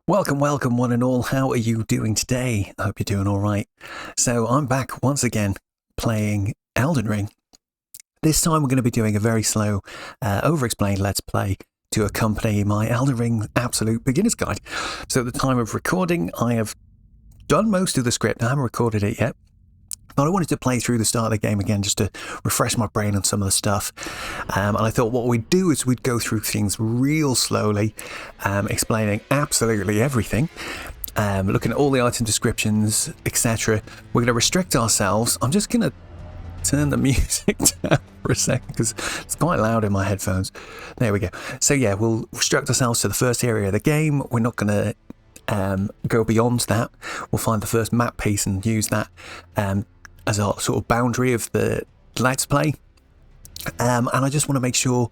Welcome, welcome, one and all. How are you doing today? I hope you're doing all right. So I'm back once again playing Elden Ring. This time we're going to be doing a very slow, overexplained Let's Play to accompany my Elden Ring Absolute Beginner's Guide. So at the time of recording, I have done most of the script. I haven't recorded it yet. But I wanted to play through the start of the game again just to refresh my brain on some of the stuff. And I thought what we'd do is we'd go through things real slowly, explaining absolutely everything, looking at all the item descriptions, etc. We're going to restrict ourselves. I'm just going to turn the music down for a second because it's quite loud in my headphones. There we go. So yeah, we'll restrict ourselves to the first area of the game. We're not going to go beyond that. We'll find the first map piece and use that as a sort of boundary of the Let's Play. And I just want to make sure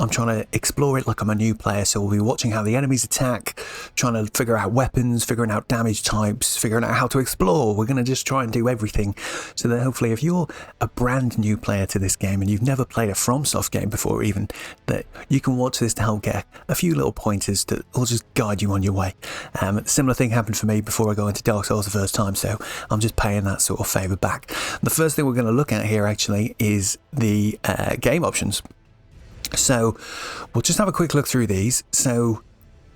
I'm trying to explore it like I'm a new player. So we'll be watching how the enemies attack, trying to figure out weapons, figuring out damage types, figuring out how to explore. We're going to just try and do everything so that hopefully if you're a brand new player to this game and you've never played a FromSoft game before even, that you can watch this to help get a few little pointers that will just guide you on your way. Similar thing happened for me before I got into Dark Souls the first time, so I'm just paying that sort of favour back. The first thing we're going to look at here actually is the game options. So we'll just have a quick look through these. So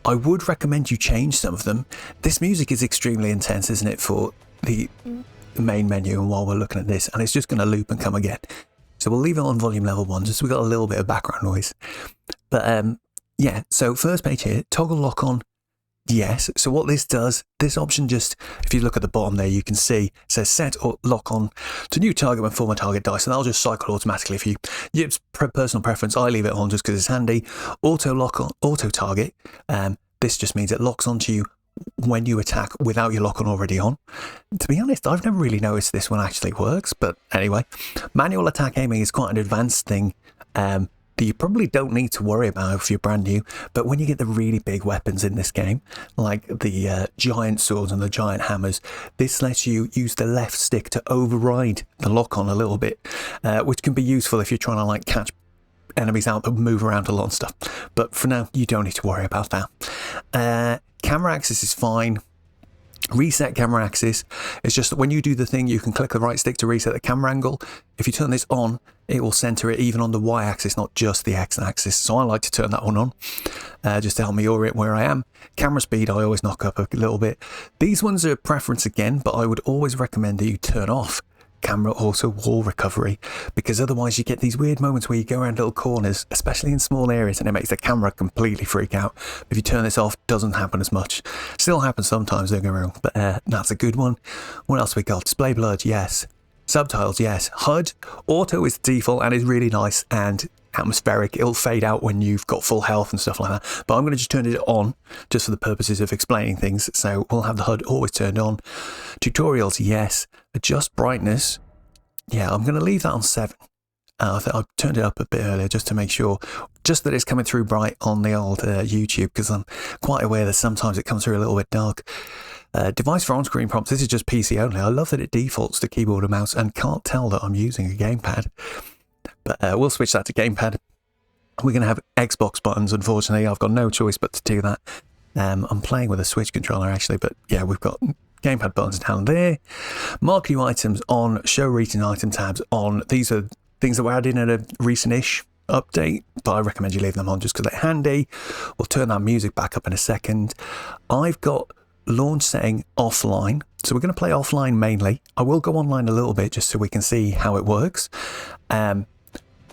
I would recommend you change some of them. This music is extremely intense, isn't it, for the main menu, and while we're looking at this, and it's just going to loop and come again. So we'll leave it on volume level 1 just so we've got a little bit of background noise. But yeah, so first page here, toggle lock on. Yes, so what this does, this option just, if you look at the bottom there, you can see it says set or lock on to new target when former target dies, so that'll just cycle automatically for you. It's personal preference, I leave it on just because it's handy. Auto lock on, auto target, this just means it locks onto you when you attack without your lock on already on. To be honest, I've never really noticed this one actually works, but anyway. Manual attack aiming is quite an advanced thing. That you probably don't need to worry about if you're brand new, but when you get the really big weapons in this game, like the giant swords and the giant hammers, this lets you use the left stick to override the lock on a little bit, which can be useful if you're trying to like catch enemies out that move around a lot and stuff. But for now, you don't need to worry about that. Camera axis is fine. Reset camera axis. It's just that when you do the thing, you can click the right stick to reset the camera angle. If you turn this on, it will center it even on the Y axis, not just the X axis. So I like to turn that one on, just to help me orient where I am. Camera speed, I always knock up a little bit. These ones are a preference again, but I would always recommend that you turn off camera auto wall recovery, because otherwise you get these weird moments where you go around little corners, especially in small areas, and it makes the camera completely freak out. If you turn this off, doesn't happen as much. Still happens sometimes, don't get me wrong, but that's a good one. What else we got? Display blurred, yes. Subtitles, yes. HUD auto is default and is really nice and atmospheric. It'll fade out when you've got full health and stuff like that, but I'm going to just turn it on just for the purposes of explaining things, so we'll have the HUD always turned on. Tutorials, yes. Adjust brightness, yeah, I'm going to leave that on 7. I think I turned it up a bit earlier just to make sure, just that it's coming through bright on the old YouTube, because I'm quite aware that sometimes it comes through a little bit dark. Device for on-screen prompts, this is just PC only. I love that it defaults to keyboard and mouse and can't tell that I'm using a gamepad. But we'll switch that to gamepad. We're going to have Xbox buttons, unfortunately. I've got no choice but to do that. I'm playing with a Switch controller, actually, but yeah, we've got gamepad buttons down there. Mark new items on, show recent item tabs on. These are things that were added in a recent-ish update, but I recommend you leave them on just because they're handy. We'll turn that music back up in a second. I've got launch setting offline, so we're going to play offline mainly. I will go online a little bit just so we can see how it works.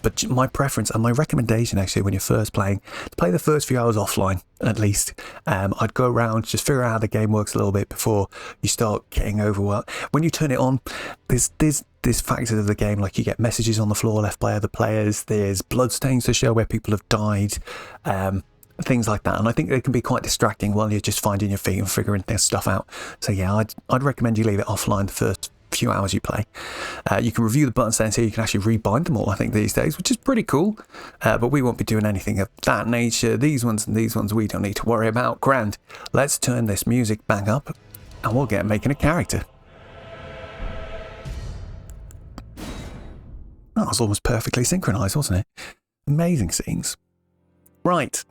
But my preference and my recommendation actually when you're first playing, to play the first few hours offline at least. I'd go around, just figure out how the game works a little bit before you start getting overwhelmed. When you turn it on, there's factors of the game, like you get messages on the floor left by other players, there's bloodstains to show where people have died, things like that, and I think they can be quite distracting while you're just finding your feet and figuring this stuff out. So yeah, I'd recommend you leave it offline the first few hours you play. You can review the button settings here. You can actually rebind them all, I think, these days, which is pretty cool, but we won't be doing anything of that nature. These ones and these ones we don't need to worry about. Grand. Let's turn this music back up and we'll get making a character. That was almost perfectly synchronized, wasn't it? Amazing scenes. Right,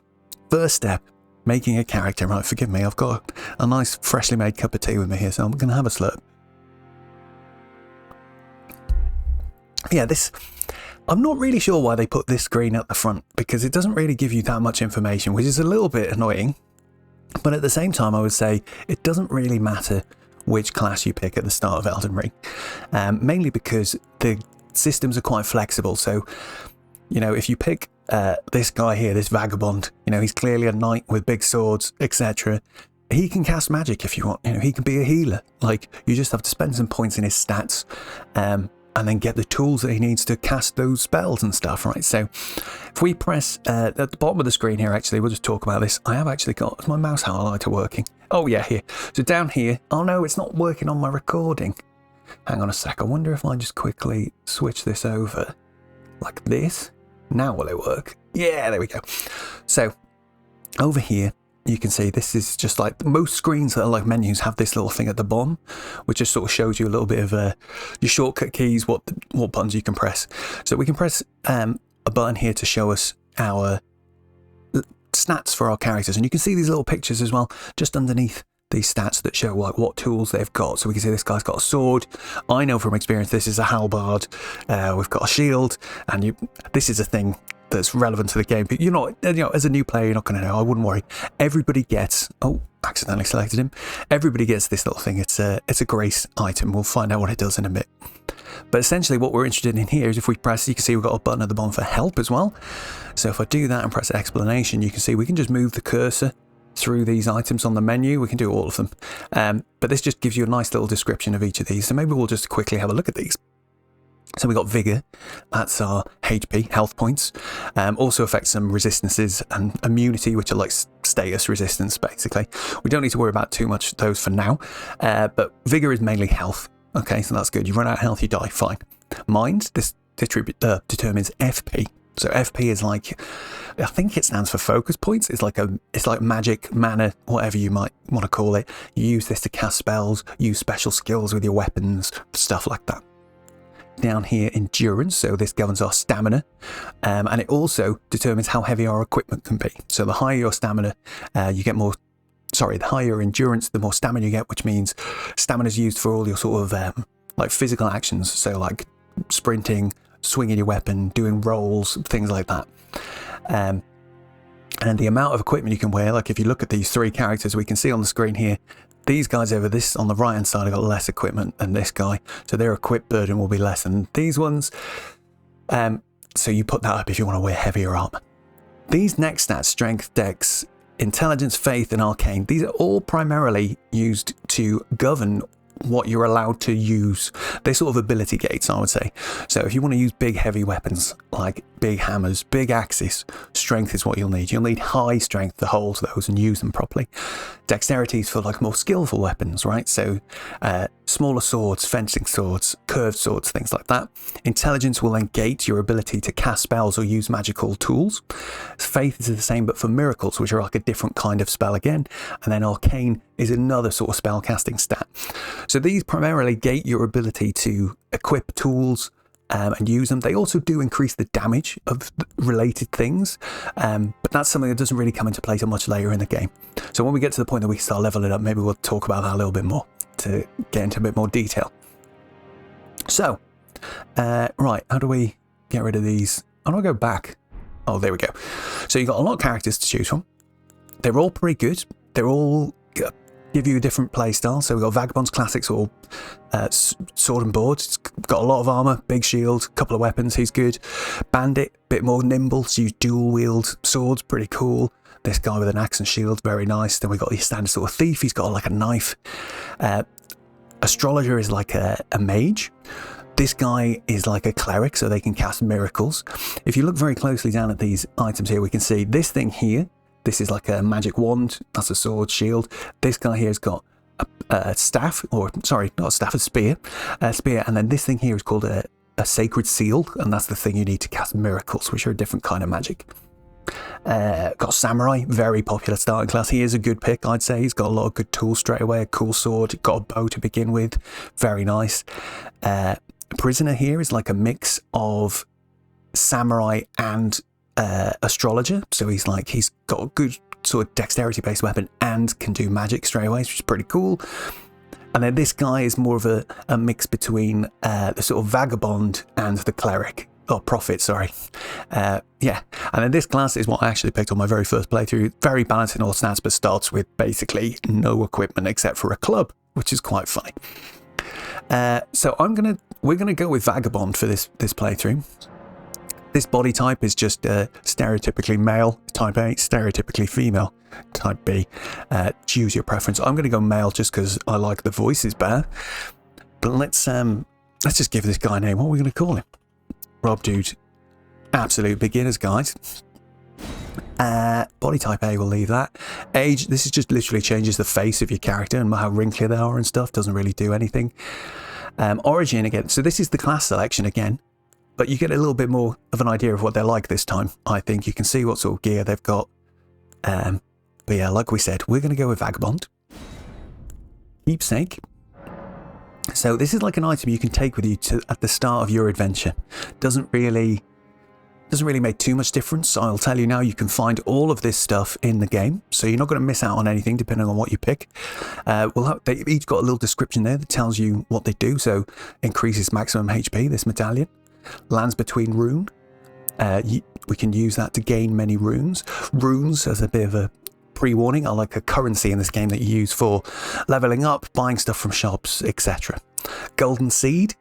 first step, making a character. Right, forgive me, I've got a nice freshly made cup of tea with me here, so I'm going to have a slurp. Yeah, I'm not really sure why they put this screen at the front, because it doesn't really give you that much information, which is a little bit annoying. But at the same time, I would say it doesn't really matter which class you pick at the start of Elden Ring, mainly because the systems are quite flexible. So, you know, if you pick this guy here, this vagabond, you know, he's clearly a knight with big swords, etc. He can cast magic if you want. You know, he can be a healer. Like, you just have to spend some points in his stats, and then get the tools that he needs to cast those spells and stuff, right? So if we press at the bottom of the screen here, actually, we'll just talk about this. I have actually got, is my mouse highlighter working? Oh yeah, here. So down here, oh no, it's not working on my recording. Hang on a sec. I wonder if I just quickly switch this over like this. Now will it work? Yeah, there we go. So over here, you can see this is just like most screens that are like menus have this little thing at the bottom, which just sort of shows you a little bit of your shortcut keys, what buttons you can press. So we can press a button here to show us our stats for our characters, and you can see these little pictures as well just underneath these stats that show like what tools they've got. So we can see this guy's got a sword. I know from experience this is a halberd. We've got a shield, and this is a thing that's relevant to the game, but you're not, you know, as a new player, you're not going to know. I wouldn't worry. Everybody gets, oh, accidentally selected him. Everybody gets this little thing. It's a grace item. We'll find out what it does in a bit. But essentially what we're interested in here is if we press, you can see we've got a button at the bottom for help as well. So if I do that and press explanation, you can see we can just move the cursor through these items on the menu. We can do all of them. But this just gives you a nice little description of each of these. So maybe we'll just quickly have a look at these. So we got Vigor, that's our HP, health points. Also affects some resistances and immunity, which are like status resistance, basically. We don't need to worry about too much of those for now, but Vigor is mainly health. Okay, so that's good. You run out of health, you die, fine. Mind, this determines FP. So FP is like, I think it stands for focus points. It's like magic, mana, whatever you might want to call it. You use this to cast spells, use special skills with your weapons, stuff like that. Down here, endurance, so this governs our stamina, and it also determines how heavy our equipment can be. So the higher your stamina, you get more, the higher your endurance, the more stamina you get, which means stamina is used for all your sort of like physical actions, so like sprinting, swinging your weapon, doing rolls, things like that. And the amount of equipment you can wear, like if you look at these three characters we can see on the screen here, these guys over this on the right hand side have got less equipment than this guy, so their equip burden will be less than these ones. So you put that up if you want to wear heavier armor. These next stats, strength, dex, intelligence, faith, and arcane, these are all primarily used to govern what you're allowed to use. They're sort of ability gates, I would say. So if you want to use big heavy weapons like big hammers, big axes, strength is what you'll need. You'll need high strength to hold those and use them properly. Dexterity is for like more skillful weapons, right? So smaller swords, fencing swords, curved swords, things like that. Intelligence will then gate your ability to cast spells or use magical tools. Faith is the same but for miracles, which are like a different kind of spell again. And then arcane is another sort of spell casting stat. So these primarily gate your ability to equip tools and use them. They also do increase the damage of related things, but that's something that doesn't really come into play till much later in the game. So when we get to the point that we start leveling up, maybe we'll talk about that a little bit more to get into a bit more detail. So, right, how do we get rid of these? How do I go back? Oh, there we go. So you've got a lot of characters to choose from. They're all pretty good. They're all give you a different play style. So we've got Vagabond's Classics, or sword and board. It's got a lot of armor, big shield, a couple of weapons. He's good. Bandit, bit more nimble, so you dual wield swords, pretty cool. This guy with an axe and shield, very nice. Then we've got your standard sort of thief. He's got like a knife. Astrologer is like a mage. This guy is like a cleric, so they can cast miracles. If you look very closely down at these items here, we can see this thing here. This is like a magic wand. That's a sword, shield. This guy here has got a staff, or sorry, not a staff, a spear. And then this thing here is called a sacred seal, and that's the thing you need to cast miracles, which are a different kind of magic. Got samurai, very popular starting class. He is a good pick, I'd say. He's got a lot of good tools straight away. A cool sword, got a bow to begin with, very nice. Prisoner here is like a mix of samurai and astrologer, so he's got sort of dexterity-based weapon and can do magic straight away, which is pretty cool. And then this guy is more of a mix between the sort of vagabond and the cleric. Oh, prophet, sorry. Yeah. And then this class is what I actually picked on my very first playthrough. Very balanced in all stats, but starts with basically no equipment except for a club, which is quite funny. So we're gonna go with vagabond for this playthrough. This body type is just stereotypically male, type A, stereotypically female, type B. Choose your preference. I'm going to go male just because I like the voices better. But let's just give this guy a name. What are we going to call him? Rob Dude. Absolute beginner's guide. Body type A, we'll leave that. Age, this is just literally changes the face of your character and how wrinkly they are and stuff. Doesn't really do anything. Origin again. So this is the class selection again. But you get a little bit more of an idea of what they're like this time. I think you can see what sort of gear they've got. But yeah, like we said, we're going to go with Vagabond. Keepsake. So this is like an item you can take with you at the start of your adventure. Doesn't really make too much difference. I'll tell you now, you can find all of this stuff in the game. So you're not going to miss out on anything depending on what you pick. They've each got a little description there that tells you what they do. So increases maximum HP, this medallion. Lands between rune. We can use that to gain many runes. Runes, as a bit of a pre-warning, are like a currency in this game that you use for leveling up, buying stuff from shops, etc. Golden Seed.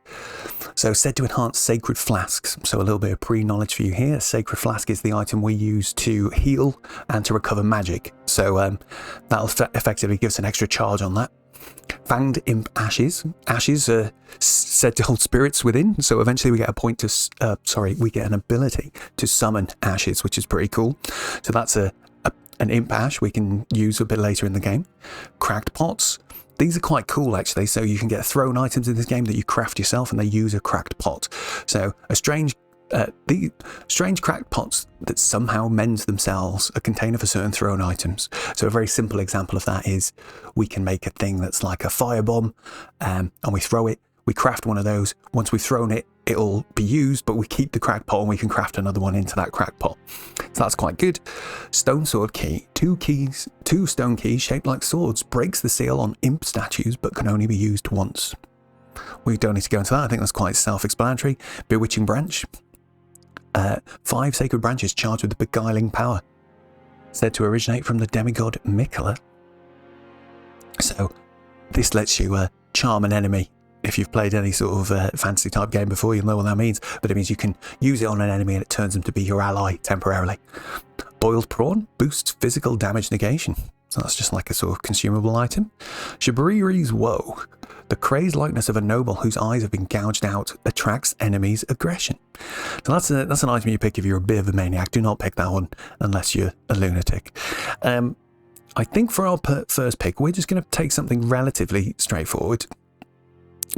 So said to enhance sacred flasks. So a little bit of pre-knowledge for you here. Sacred flask is the item we use to heal and to recover magic. So that'll effectively give us an extra charge on that. Fanged Imp Ashes. Ashes are said to hold spirits within, so eventually we get we get an ability to summon ashes, which is pretty cool. So that's an Imp Ash we can use a bit later in the game. Cracked Pots. These are quite cool actually, so you can get thrown items in this game that you craft yourself and they use a cracked pot. So the strange cracked pots that somehow mend themselves a container for certain thrown items. So a very simple example of that is we can make a thing that's like a firebomb and we throw it. We craft one of those. Once we've thrown it, it'll be used, but we keep the cracked pot and we can craft another one into that cracked pot. So that's quite good. Stone Sword Key. Two stone keys shaped like swords. Breaks the seal on imp statues, but can only be used once. We don't need to go into that. I think that's quite self-explanatory. Bewitching Branch. 5 sacred branches charged with beguiling power, said to originate from the demigod Mikola. So this lets you charm an enemy. If you've played any sort of fantasy type game before, you'll know what that means. But it means you can use it on an enemy and it turns them to be your ally temporarily. Boiled Prawn boosts physical damage negation. So that's just like a sort of consumable item. Shabriri's Woe. The crazed likeness of a noble whose eyes have been gouged out attracts enemies' aggression. So that's an item you pick if you're a bit of a maniac. Do not pick that one unless you're a lunatic. I think for our first pick, we're just going to take something relatively straightforward.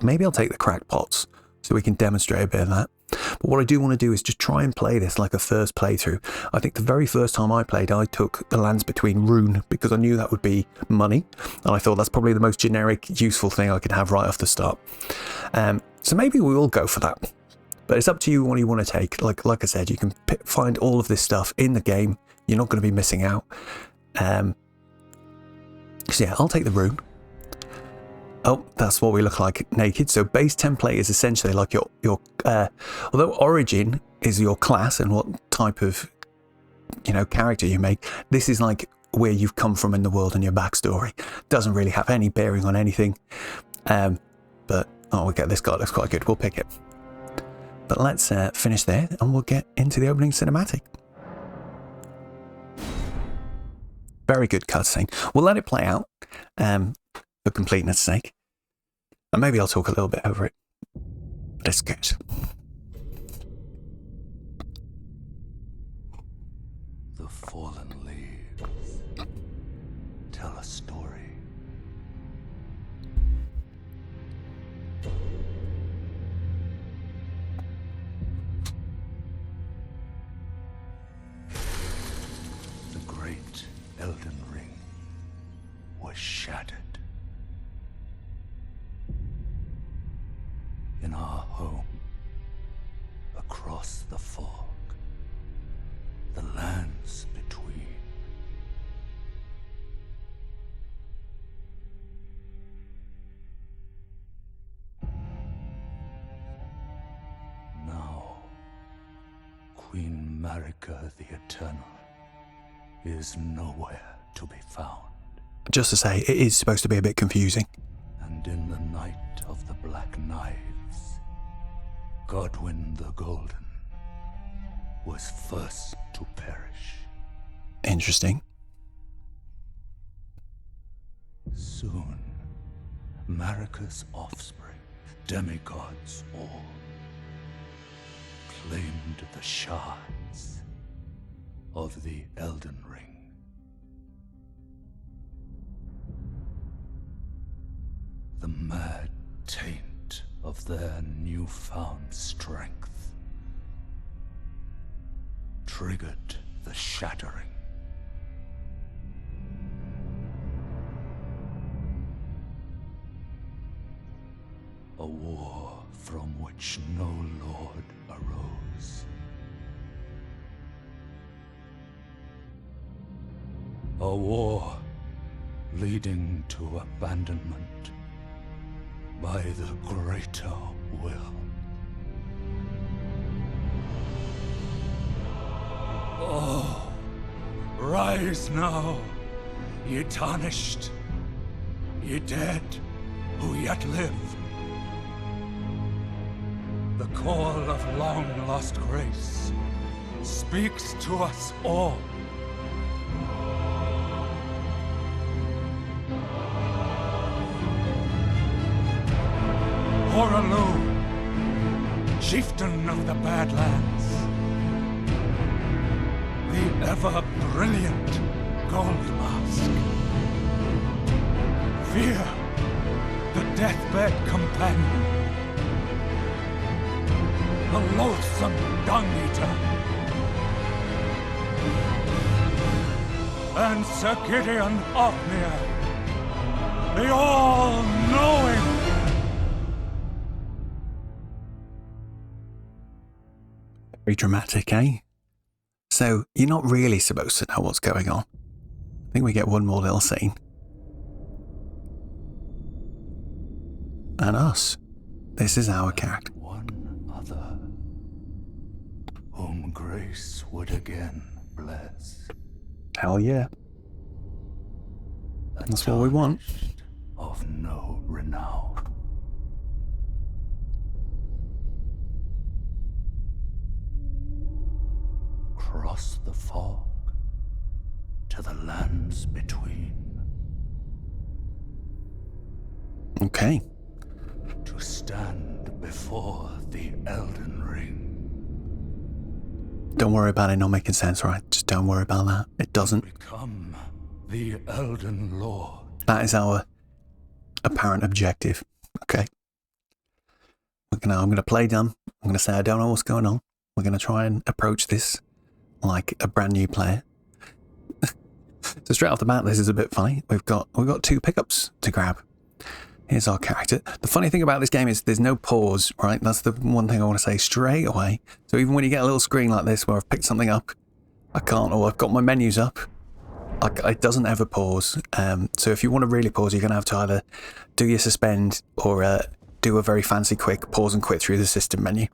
Maybe I'll take the cracked pots so we can demonstrate a bit of that. But what I do want to do is just try and play this like a first playthrough. I think the very first time I played, I took the lands between rune because I knew that would be money. And I thought that's probably the most generic, useful thing I could have right off the start. So maybe we will go for that. But it's up to you what you want to take. Like I said, you can find all of this stuff in the game. You're not going to be missing out. So yeah, I'll take the rune. Oh, that's what we look like naked. So base template is essentially like your although origin is your class and what type of, character you make, this is like where you've come from in the world and your backstory. Doesn't really have any bearing on anything. But, we get this guy, looks quite good. We'll pick it. But let's finish there and we'll get into the opening cinematic. Very good cutscene. We'll let it play out. For completeness' sake. And maybe I'll talk a little bit over it. But it's good. The fallen leaves tell a story. The great Elden Ring was shattered. In our home, across the fog, the lands between, Marika the Eternal is nowhere to be found. Just to say, it is supposed to be a bit confusing. And in the night of the Black Knives, Godwyn the Golden was first to perish. Interesting. Soon, Marika's offspring, demigods all, claimed the shards of the Elden Ring. The mad taint of their newfound strength triggered the shattering. A war from which no lord arose. A war leading to abandonment by the greater will. Oh, rise now, ye tarnished, ye dead who yet live. The call of long-lost grace speaks to us all. Horalu, chieftain of the Badlands, the ever-brilliant Gold Mask, Fear, the deathbed companion, the loathsome dung-eater, and Sir Gideon Ofnir, the all-knowing. Very dramatic, eh? So, you're not really supposed to know what's going on. I think we get one more little scene. And us. This is our character. One other, whom grace would again bless. Hell yeah. That's what we want. Of no renown. Cross the fog to the lands between. Okay. To stand before the Elden Ring. Don't worry about it not making sense, right? Just don't worry about that. It doesn't. Become the Elden Lord. That is our apparent objective. Okay. I'm going to play dumb. I'm going to say I don't know what's going on. We're going to try and approach this like a brand new player. So straight off the bat, this is a bit funny. We've got 2 pickups to grab. Here's our character. The funny thing about this game is there's no pause, right? That's the one thing I want to say straight away. So even when you get a little screen like this where I've picked something up, I can't, or I've got my menus up, it doesn't ever pause. So if you want to really pause, you're going to have to either do your suspend or do a very fancy quick pause and quit through the system menu.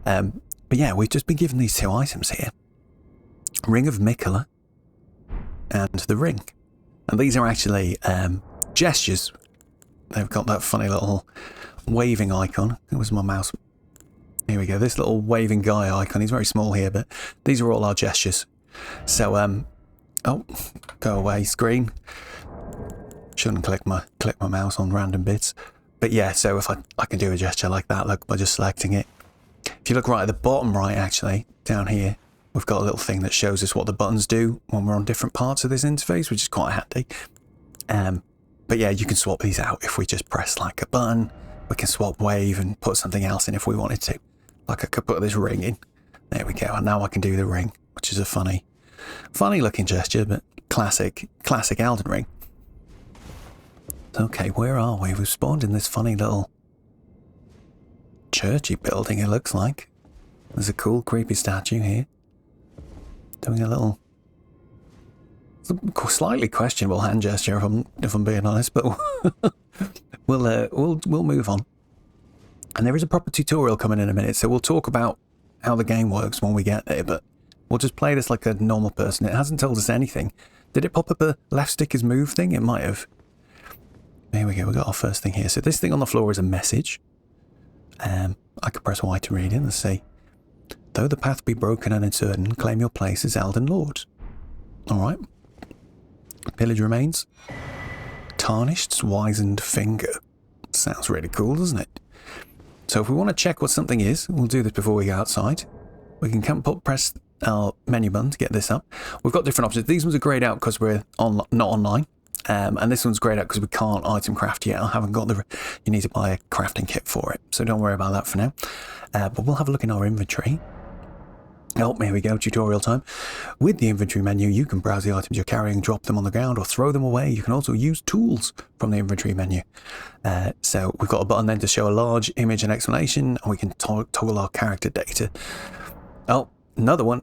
But yeah, we've just been given these 2 items here. Ring of Mikola and the ring. And these are actually gestures. They've got that funny little waving icon. It was my mouse. Here we go. This little waving guy icon. He's very small here, but these are all our gestures. So, oh, go away, screen. Shouldn't click my mouse on random bits. But yeah, so if I can do a gesture like that, look, by just selecting it. If you look right at the bottom right, actually, down here, we've got a little thing that shows us what the buttons do when we're on different parts of this interface, which is quite handy. But yeah, you can swap these out if we just press like a button. We can swap wave and put something else in if we wanted to. Like I could put this ring in. There we go. And now I can do the ring, which is a funny looking gesture, but classic Elden Ring. Okay, where are we? We've spawned in this funny little churchy building, it looks like. There's a cool, creepy statue here. Doing a little slightly questionable hand gesture, if I'm being honest, but we'll move on. And there is a proper tutorial coming in a minute, so we'll talk about how the game works when we get there. But We'll just play this like a normal person. It hasn't told us anything. Did it pop up a left stick is move thing? It might have. Here we go. We got our first thing here. So this thing on the floor is a message. I can press Y to read it. Let's see. Though the path be broken and uncertain, claim your place as Elden Lord. Alright. Pillage remains. Tarnished, wizened finger. Sounds really cool, doesn't it? So if we want to check what something is, we'll do this before we go outside. We can press our menu button to get this up. We've got different options. These ones are grayed out because we're not online. And this one's grayed out because we can't item craft yet. I haven't got you need to buy a crafting kit for it. So don't worry about that for now. But we'll have a look in our inventory. Oh, here we go, tutorial time. With the inventory menu, you can browse the items you're carrying, drop them on the ground, or throw them away. You can also use tools from the inventory menu. So we've got a button then to show a large image and explanation, and we can toggle our character data. Oh, another one.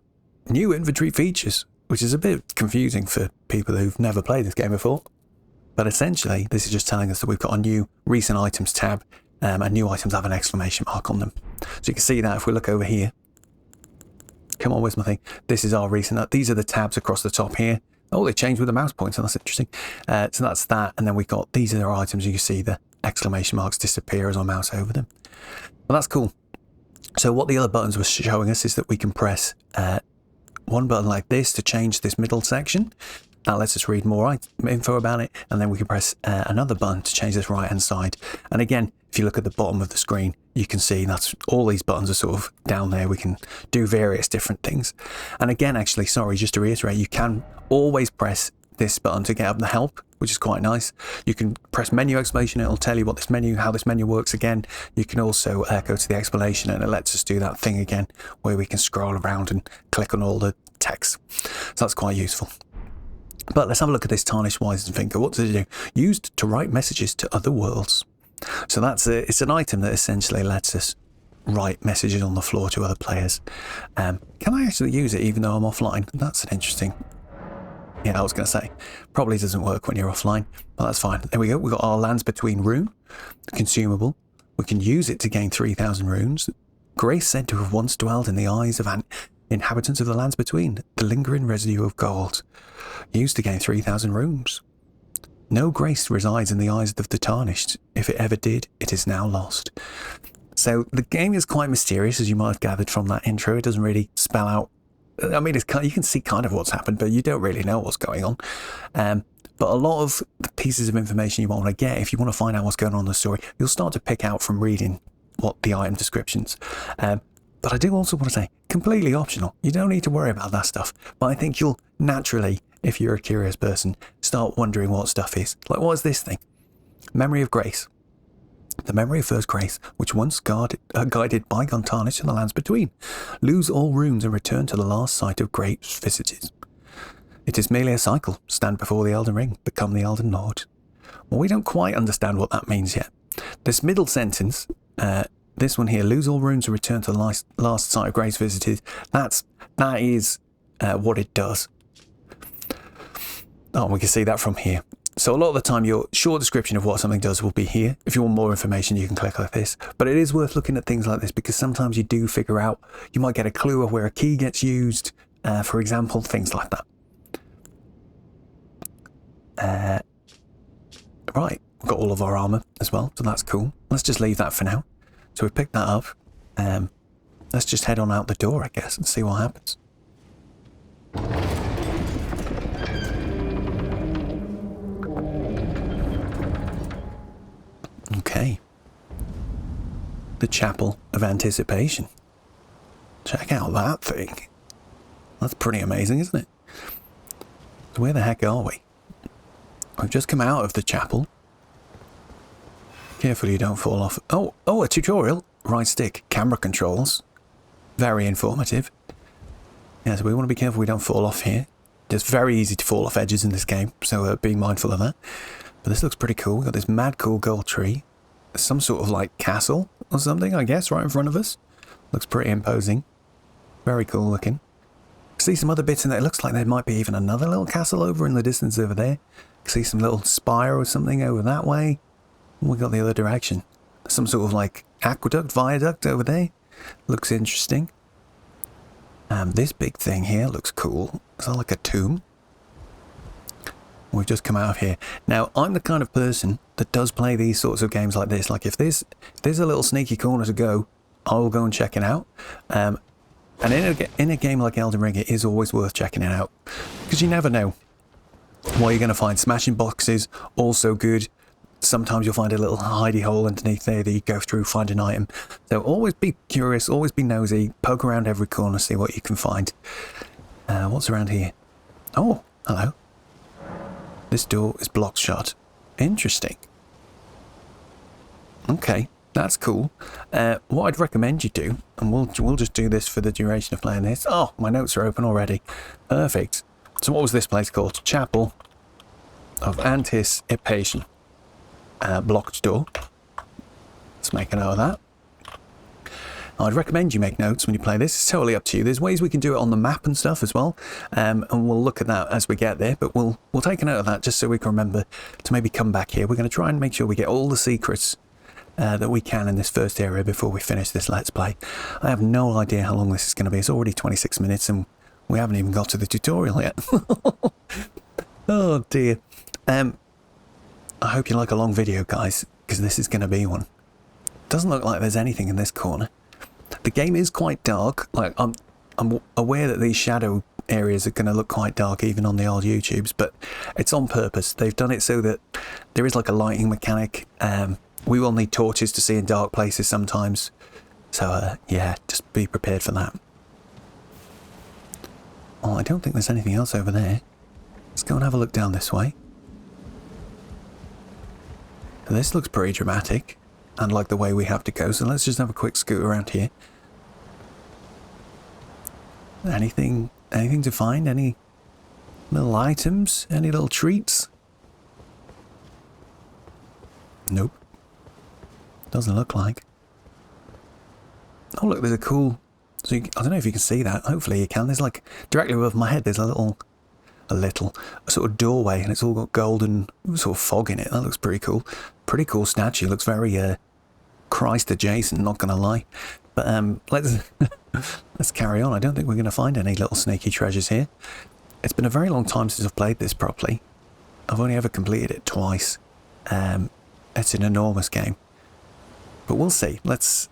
New inventory features, which is a bit confusing for people who've never played this game before. But essentially, this is just telling us that we've got a new recent items tab, and new items have an exclamation mark on them. So you can see that if we look over here. Come on, where's my thing? This is our recent. These are the tabs across the top here. Oh, they changed with the mouse pointer. That's interesting. So that's that. And then we've got, these are our items. You can see the exclamation marks disappear as I mouse over them. Well, that's cool. So what the other buttons were showing us is that we can press one button like this to change this middle section. That lets us read more info about it. And then we can press another button to change this right-hand side. And again, if you look at the bottom of the screen, you can see that's all these buttons are sort of down there. We can do various different things. And again, actually, sorry, just to reiterate, you can always press this button to get up the help, which is quite nice. You can press menu explanation. It'll tell you what this menu, how this menu works again. You can also go to the explanation and it lets us do that thing again where we can scroll around and click on all the text. So that's quite useful. But let's have a look at this tarnished wizened finger. What does it do? Used to write messages to other worlds. So it's an item that essentially lets us write messages on the floor to other players. Can I actually use it even though I'm offline? That's an interesting... Yeah, I was going to say. Probably doesn't work when you're offline, but that's fine. There we go. We've got our Lands Between rune, consumable. We can use it to gain 3,000 runes. Grace said to have once dwelled in the eyes of inhabitants of the Lands Between, the lingering residue of gold. Used to gain 3,000 runes. No grace resides in the eyes of the tarnished. If it ever did, it is now lost. So the game is quite mysterious, as you might have gathered from that intro. It doesn't really spell out. I mean, you can see kind of what's happened, but you don't really know what's going on. But a lot of the pieces of information you want to get, if you want to find out what's going on in the story, you'll start to pick out from reading what the item descriptions. But I do also want to say, completely optional. You don't need to worry about that stuff. But I think you'll naturally, if you're a curious person, start wondering what stuff is. Like, what is this thing? Memory of Grace. The memory of first Grace, which once guided bygone tarnished in the Lands Between. Lose all runes and return to the last site of Grace visited. It is merely a cycle. Stand before the Elden Ring. Become the Elden Lord. Well, we don't quite understand what that means yet. This middle sentence... this one here, lose all runes and return to the last site of Grace visited. That is what it does. Oh, we can see that from here. So a lot of the time, your short description of what something does will be here. If you want more information, you can click like this. But it is worth looking at things like this because sometimes you do figure out, you might get a clue of where a key gets used, for example, things like that. Right, we've got all of our armour as well, so that's cool. Let's just leave that for now. So we've picked that up. Let's just head on out the door, I guess, and see what happens. Okay. The Chapel of Anticipation. Check out that thing. That's pretty amazing, isn't it? So where the heck are we? We've just come out of the chapel. Careful you don't fall off. Oh, a tutorial. Right stick, camera controls. Very informative. Yeah, so we want to be careful we don't fall off here. It's very easy to fall off edges in this game, so be mindful of that. But this looks pretty cool. We've got this mad cool gold tree. Some sort of like castle or something, I guess, right in front of us. Looks pretty imposing. Very cool looking. See some other bits in there. It looks like there might be even another little castle over in the distance over there. See some little spire or something over that way. We got the other direction. Some sort of like aqueduct, viaduct over there. Looks interesting. This big thing here looks cool. Is that like a tomb? We've just come out of here. Now, I'm the kind of person that does play these sorts of games like this. Like, if there's a little sneaky corner to go, I will go and check it out. And in a game like Elden Ring, it is always worth checking it out. Because you never know what you're going to find. Smashing boxes, also good. Sometimes you'll find a little hidey hole underneath there that you go through, find an item. So always be curious, always be nosy, poke around every corner, see what you can find. What's around here? Oh, hello. This door is blocked shut. Interesting. Okay, that's cool. What I'd recommend you do, and we'll just do this for the duration of playing this. Oh, my notes are open already. Perfect. So what was this place called? Chapel of Anticipation. Blocked door. Let's make a note of that. I'd recommend you make notes when you play this. It's totally up to you. There's ways we can do it on the map and stuff as well, and we'll look at that as we get there, but we'll take a note of that just so we can remember to maybe come back here. We're going to try and make sure we get all the secrets that we can in this first area before we finish this Let's Play. I have no idea how long this is going to be. It's already 26 minutes and we haven't even got to the tutorial yet. Oh dear. I hope you like a long video, guys, because this is going to be one. Doesn't look like there's anything in this corner. The game is quite dark. Like, I'm aware that these shadow areas are going to look quite dark even on the old YouTubes, but it's on purpose. They've done it so that there is like a lighting mechanic. We will need torches to see in dark places sometimes. So, yeah, just be prepared for that. Oh, I don't think there's anything else over there. Let's go and have a look down this way. This looks pretty dramatic, and like the way we have to go, so let's just have a quick scoot around here. Anything to find? Any little items? Any little treats? Nope. Doesn't look like. Oh look, there's a cool... So I don't know if you can see that. Hopefully you can. There's like, directly above my head, there's a sort of doorway, and it's all got golden sort of fog in it. That looks pretty cool. Pretty cool statue. Looks very Christ adjacent, not gonna lie. But let's carry on. I don't think we're gonna find any little sneaky treasures here. It's been a very long time since I've played this properly. I've only ever completed it twice. It's an enormous game. But we'll see. Let's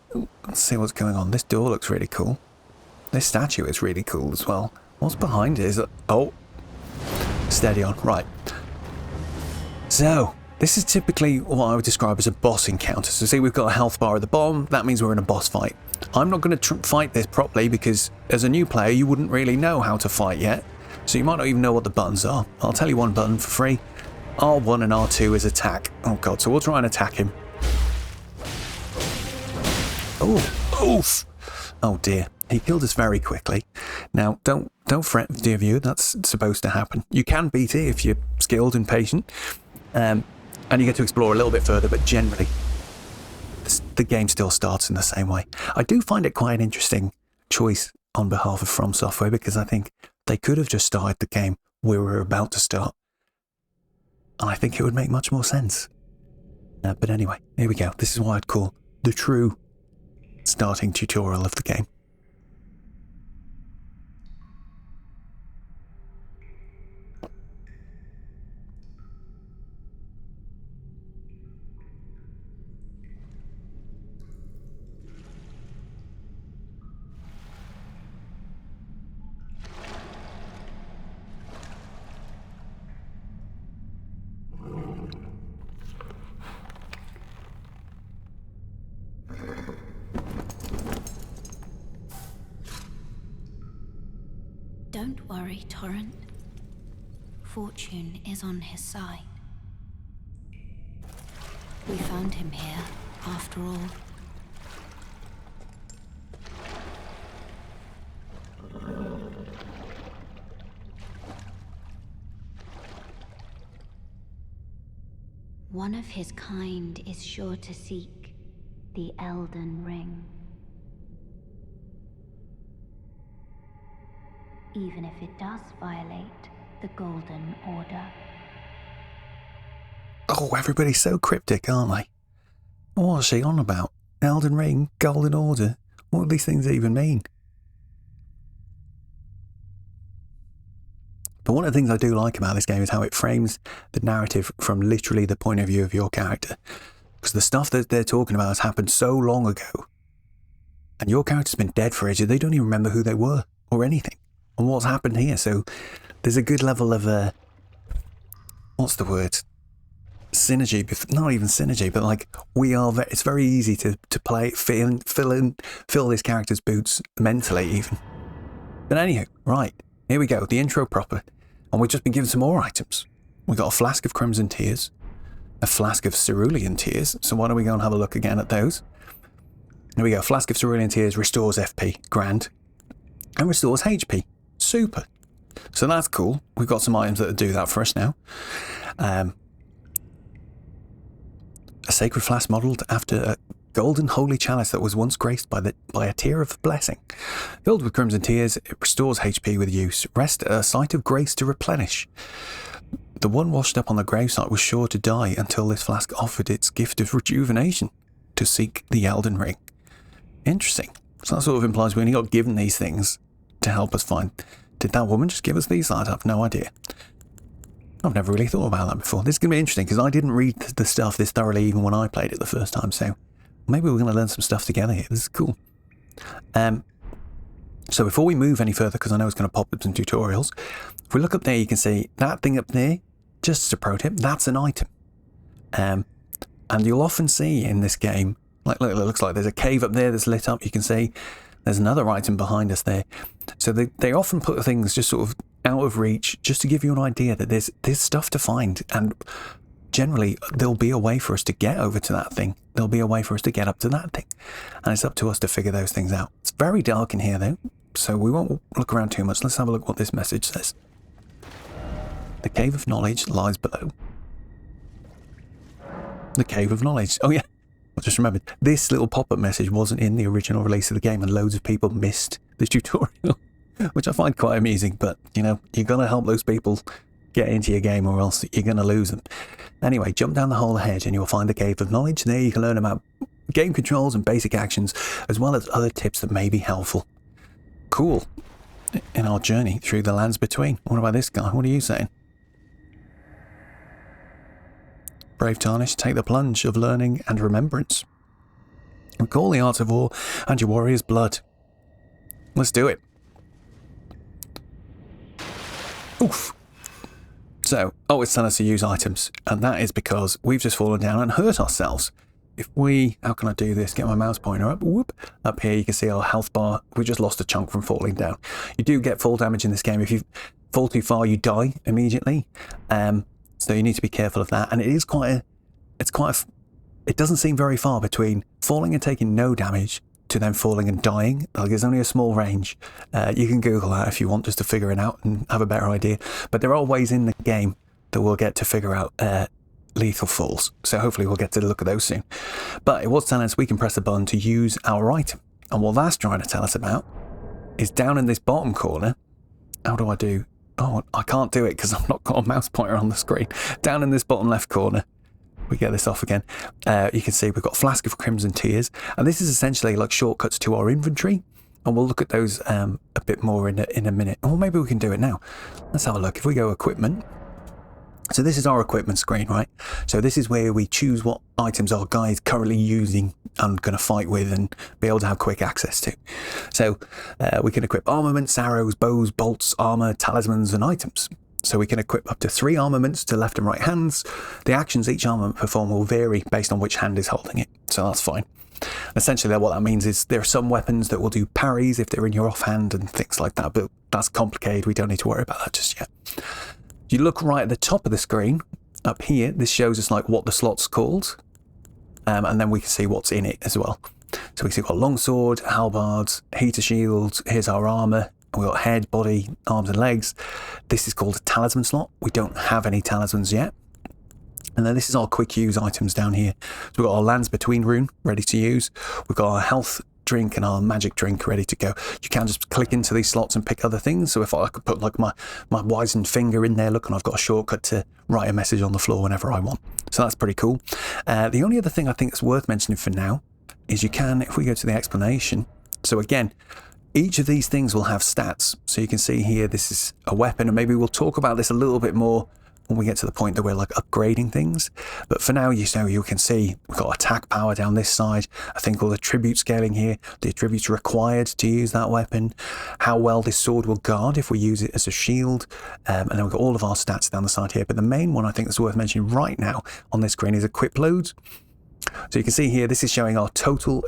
see what's going on. This door looks really cool. This statue is really cool as well. What's behind it? Oh, steady on. Right. So, this is typically what I would describe as a boss encounter. So see, we've got a health bar at the bottom. That means we're in a boss fight. I'm not going to fight this properly because as a new player, you wouldn't really know how to fight yet. So you might not even know what the buttons are. I'll tell you one button for free. R1 and R2 is attack. Oh god, so we'll try and attack him. Oh, oof. Oh dear. He killed us very quickly. Now, don't fret, dear viewer, that's supposed to happen. You can beat it if you're skilled and patient. And you get to explore a little bit further, but generally, the game still starts in the same way. I do find it quite an interesting choice on behalf of From Software, because I think they could have just started the game where we're about to start. And I think it would make much more sense. But anyway, here we go. This is what I'd call the true starting tutorial of the game. Don't worry, Torrent. Fortune is on his side. We found him here, after all. One of his kind is sure to seek the Elden Ring. Even if it does violate the Golden Order. Oh, everybody's so cryptic, aren't they? What's she on about? Elden Ring, Golden Order? What do these things even mean? But one of the things I do like about this game is how it frames the narrative from literally the point of view of your character. Because the stuff that they're talking about has happened so long ago. And your character's been dead for ages, they don't even remember who they were or anything. And what's happened here. So there's a good level of, what's the word? Synergy, not even synergy, but like it's very easy to play, fill this character's boots mentally even. But anywho, right, here we go, the intro proper. And we've just been given some more items. We got a flask of Crimson Tears, a flask of Cerulean Tears. So why don't we go and have a look again at those? There we go, flask of Cerulean Tears restores FP, grand. And restores HP, super. So that's cool. We've got some items that do that for us now. A sacred flask modelled after a golden holy chalice that was once graced by a tear of blessing. Filled with Crimson Tears, it restores HP with use. Rest a site of grace to replenish. The one washed up on the gravesite was sure to die until this flask offered its gift of rejuvenation to seek the Elden Ring. Interesting. So that sort of implies we only got given these things to help us find. Did that woman just give us these? I have no idea. I've never really thought about that before. This is going to be interesting because I didn't read the stuff this thoroughly even when I played it the first time, so maybe we're going to learn some stuff together here. This is cool. So before we move any further, because I know it's going to pop up some tutorials, if we look up there, you can see that thing up there, just as a pro tip, that's an item. And you'll often see in this game, like look, it looks like there's a cave up there that's lit up. You can see there's another item behind us there. So they often put things just sort of out of reach, just to give you an idea that there's stuff to find, and generally there'll be a way for us to get over to that thing. There'll be a way for us to get up to that thing, and it's up to us to figure those things out. It's very dark in here though, so we won't look around too much. Let's have a look what this message says. The Cave of Knowledge lies below. The Cave of Knowledge. Oh yeah, I just remembered. This little pop-up message wasn't in the original release of the game, and loads of people missed the tutorial. Which I find quite amusing, but, you know, you're going to help those people get into your game or else you're going to lose them. Anyway, jump down the hole ahead and you'll find the Cave of Knowledge. There you can learn about game controls and basic actions, as well as other tips that may be helpful. Cool. In our journey through the lands between. What about this guy? What are you saying? Brave Tarnish, take the plunge of learning and remembrance. Recall the arts of war and your warrior's blood. Let's do it. Oof. So, it's telling us to use items, and that is because we've just fallen down and hurt ourselves. If we, how can I do this? Get my mouse pointer up. Whoop. Up here you can see our health bar. We just lost a chunk from falling down. You do get fall damage in this game. If you fall too far, you die immediately. So you need to be careful of that. And it is it doesn't seem very far between falling and taking no damage to then falling and dying. Like, there's only a small range. You can Google that if you want, just to figure it out and have a better idea. But there are ways in the game that we'll get to figure out lethal falls. So hopefully we'll get to look at those soon. But it was telling us we can press a button to use our item. And what that's trying to tell us about is down in this bottom corner. How do I do? Oh, I can't do it because I've not got a mouse pointer on the screen. Down in this bottom left corner, we get this off again. You can see we've got a flask of Crimson Tears, and this is essentially like shortcuts to our inventory, and we'll look at those a bit more in a minute. Or maybe we can do it now. Let's have a look. If we go equipment, so this is our equipment screen, right? So this is where we choose what items our guy is currently using and going to fight with and be able to have quick access to. So we can equip armaments, arrows, bows, bolts, armor, talismans, and items. So we can equip up to 3 armaments to left and right hands. The actions each armament perform will vary based on which hand is holding it. So that's fine. Essentially, what that means is there are some weapons that will do parries if they're in your offhand and things like that, but that's complicated. We don't need to worry about that just yet. You look right at the top of the screen, up here, this shows us like what the slot's called, and then we can see what's in it as well. So we see we've got longsword, halberds, heater shields, here's our armour, we've got head, body, arms and legs. This is called a talisman slot. We don't have any talismans yet. And then this is our quick use items down here. So we've got our lands between rune ready to use. We've got our health drink and our magic drink ready to go. You can just click into these slots and pick other things. So if I could put like my wizened finger in there, look, and I've got a shortcut to write a message on the floor whenever I want. So that's pretty cool. The only other thing I think that's worth mentioning for now is you can, if we go to the explanation, so again, each of these things will have stats. So you can see here, this is a weapon, and maybe we'll talk about this a little bit more when we get to the point that we're like upgrading things. But for now, you can see we've got attack power down this side, a thing called attribute scaling here, the attributes required to use that weapon, how well this sword will guard if we use it as a shield, and then we've got all of our stats down the side here. But the main one I think that's worth mentioning right now on this screen is equip loads. So you can see here, this is showing our total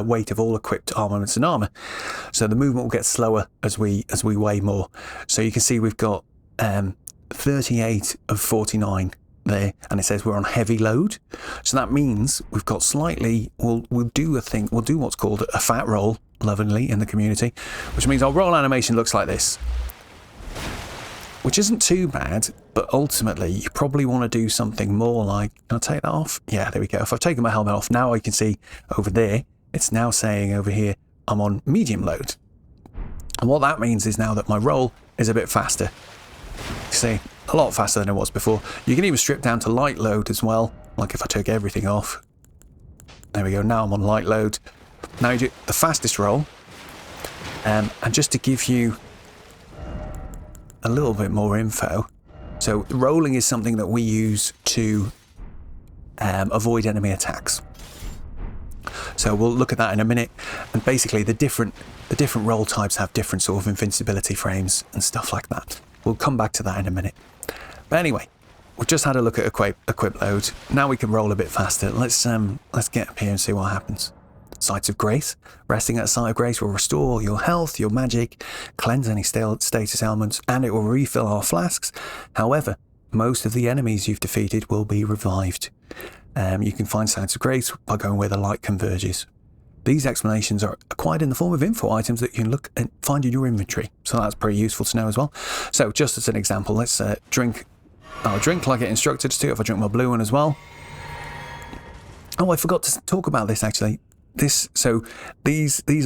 weight of all equipped armaments and armor. So the movement will get slower as we weigh more. So you can see we've got 38 of 49 there, and it says we're on heavy load. So that means we've got slightly, we'll do what's called a fat roll, lovingly in the community, which means our roll animation looks like this, which isn't too bad, but ultimately you probably want to do something more like, can I take that off? Yeah, there we go. If I've taken my helmet off, now I can see over there, it's now saying over here, I'm on medium load. And what that means is now that my roll is a bit faster. You see, a lot faster than it was before. You can even strip down to light load as well, like if I took everything off. There we go, now I'm on light load. Now you do the fastest roll. And just to give you a little bit more info, so rolling is something that we use to avoid enemy attacks. So we'll look at that in a minute. And basically the different roll types have different sort of invincibility frames and stuff like that. We'll come back to that in a minute. But anyway, we've just had a look at equip load. Now we can roll a bit faster. Let's get up here and see what happens. Sites of Grace. Resting at a Site of Grace will restore your health, your magic, cleanse any status elements, and it will refill our flasks. However, most of the enemies you've defeated will be revived. You can find Sites of Grace by going where the light converges. These explanations are acquired in the form of info items that you can look and find in your inventory. So that's pretty useful to know as well. So just as an example, let's drink. I'll drink like it instructed us to if I drink my blue one as well. Oh, I forgot to talk about this actually. These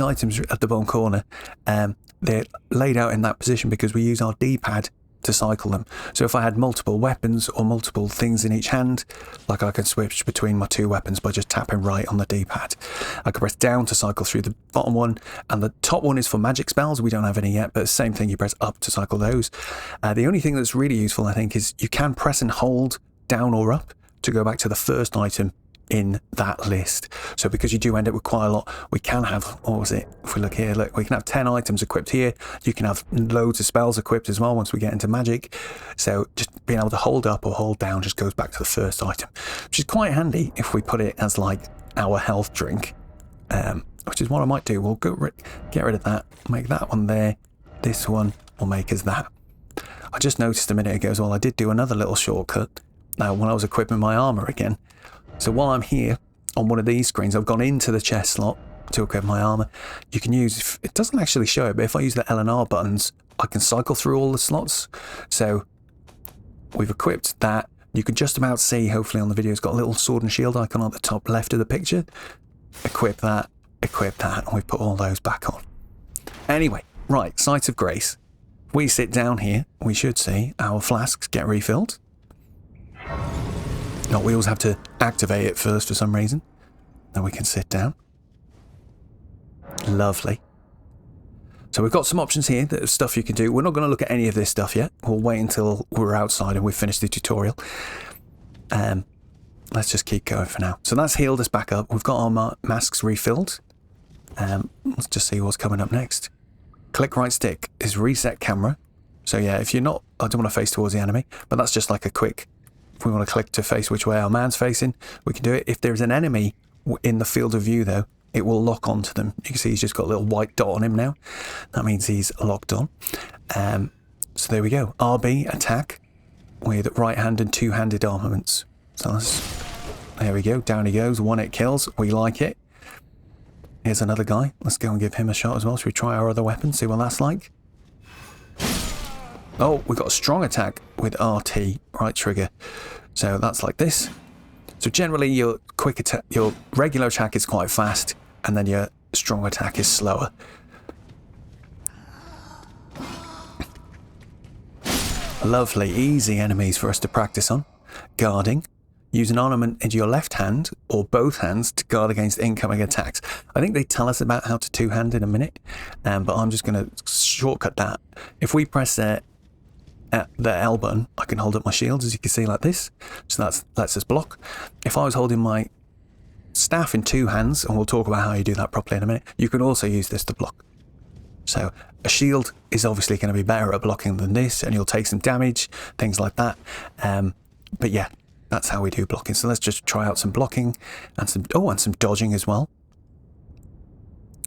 items at the bottom corner, they're laid out in that position because we use our D-pad to cycle them. So if I had multiple weapons or multiple things in each hand, like I can switch between my two weapons by just tapping right on the D-pad. I can press down to cycle through the bottom one, and the top one is for magic spells. We don't have any yet, but the same thing, you press up to cycle those. The only thing that's really useful, I think, is you can press and hold down or up to go back to the first item in that list. So because you do end up with quite a lot, we can have, what was it, if we look here, look, we can have 10 items equipped here. You can have loads of spells equipped as well once we get into magic. So just being able to hold up or hold down just goes back to the first item, which is quite handy if we put it as like our health drink, which is what I might do. We'll get rid of that, make that one there, this one will make us that. I just noticed a minute ago as well, I did do another little shortcut when I was equipping my armor again. So while I'm here on one of these screens, I've gone into the chest slot to equip my armor. You can use, it doesn't actually show it, but if I use the L and R buttons, I can cycle through all the slots. So we've equipped that. You can just about see, hopefully on the video, it's got a little sword and shield icon at the top left of the picture. Equip that, and we've put all those back on. Anyway, right, Sites of Grace. We sit down here, we should see our flasks get refilled. No, we always have to activate it first for some reason. Then we can sit down. Lovely. So we've got some options here, that stuff you can do. We're not going to look at any of this stuff yet. We'll wait until we're outside and we've finished the tutorial. Let's just keep going for now. So that's healed us back up. We've got our masks refilled. Let's just see what's coming up next. Click right stick is reset camera. So yeah, if you're not, I don't want to face towards the enemy, but that's just like a quick, if we want to click to face which way our man's facing, we can do it. If there's an enemy in the field of view though, it will lock onto them. You can see he's just got a little white dot on him now. That means he's locked on. So there we go. RB, attack, with right hand and two-handed armaments. So there we go. Down he goes. One it kills. We like it. Here's another guy. Let's go and give him a shot as well. Should we try our other weapon, see what that's like? Oh, we've got a strong attack with RT, right trigger. So that's like this. So generally your quick attack, your regular attack is quite fast, and then your strong attack is slower. Lovely, easy enemies for us to practice on. Guarding. Use an ornament in your left hand or both hands to guard against incoming attacks. I think they tell us about how to two-hand in a minute, but I'm just going to shortcut that. If we press the L button, I can hold up my shields, as you can see, like this. So that lets us block. If I was holding my staff in two hands, and we'll talk about how you do that properly in a minute, you can also use this to block. So a shield is obviously going to be better at blocking than this, and you'll take some damage, things like that. But yeah, that's how we do blocking. So let's just try out some blocking and some dodging as well.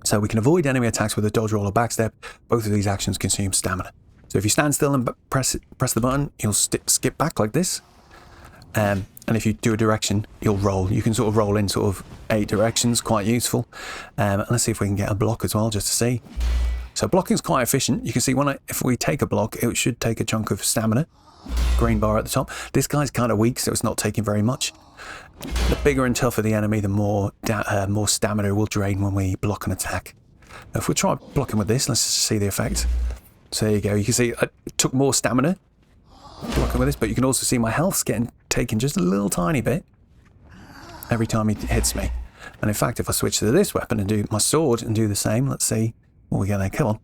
So we can avoid enemy attacks with a dodge roll or backstep. Both of these actions consume stamina. So if you stand still and press the button, you'll skip back like this. And if you do a direction, you'll roll. You can sort of roll in sort of 8 directions, quite useful. And let's see if we can get a block as well, just to see. So blocking is quite efficient. You can see if we take a block, it should take a chunk of stamina. Green bar at the top. This guy's kind of weak, so it's not taking very much. The bigger and tougher the enemy, the more stamina will drain when we block an attack. If we try blocking with this, let's see the effect. So there you go. You can see it took more stamina blocking with this, but you can also see my health's getting taken just a little tiny bit every time he hits me. And in fact, if I switch to this weapon and do my sword and do the same, let's see what we get there. Come on.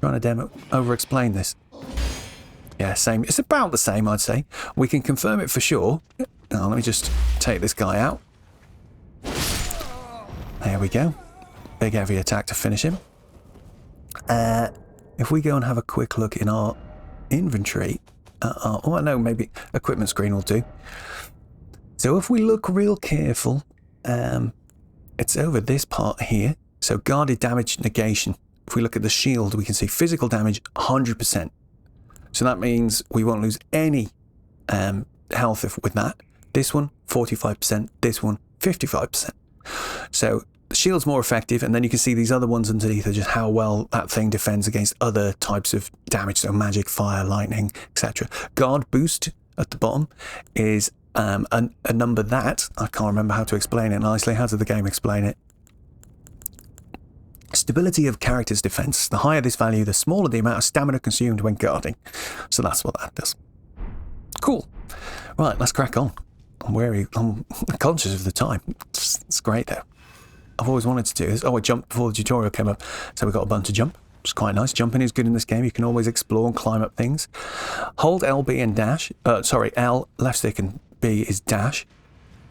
Trying to over-explain this. Yeah, same. It's about the same, I'd say. We can confirm it for sure. Now, let me just take this guy out. There we go. Big heavy attack to finish him. If we go and have a quick look in our inventory, oh no, maybe equipment screen will do. So if we look real careful, it's over this part here. So guarded damage negation. If we look at the shield, we can see physical damage 100%. So that means we won't lose any health with that. This one, 45%. This one, 55%. So the shield's more effective, and then you can see these other ones underneath are just how well that thing defends against other types of damage, so magic, fire, lightning, etc. Guard boost at the bottom is a number that, I can't remember how to explain it nicely. How did the game explain it? Stability of character's defense. The higher this value, the smaller the amount of stamina consumed when guarding. So that's what that does. Cool. Right, let's crack on. I'm conscious of the time. It's great though. I've always wanted to do this. Oh, I jumped before the tutorial came up. So we got a button to jump, which is quite nice. Jumping is good in this game. You can always explore and climb up things. Hold L, B and dash. L, left stick and B is dash.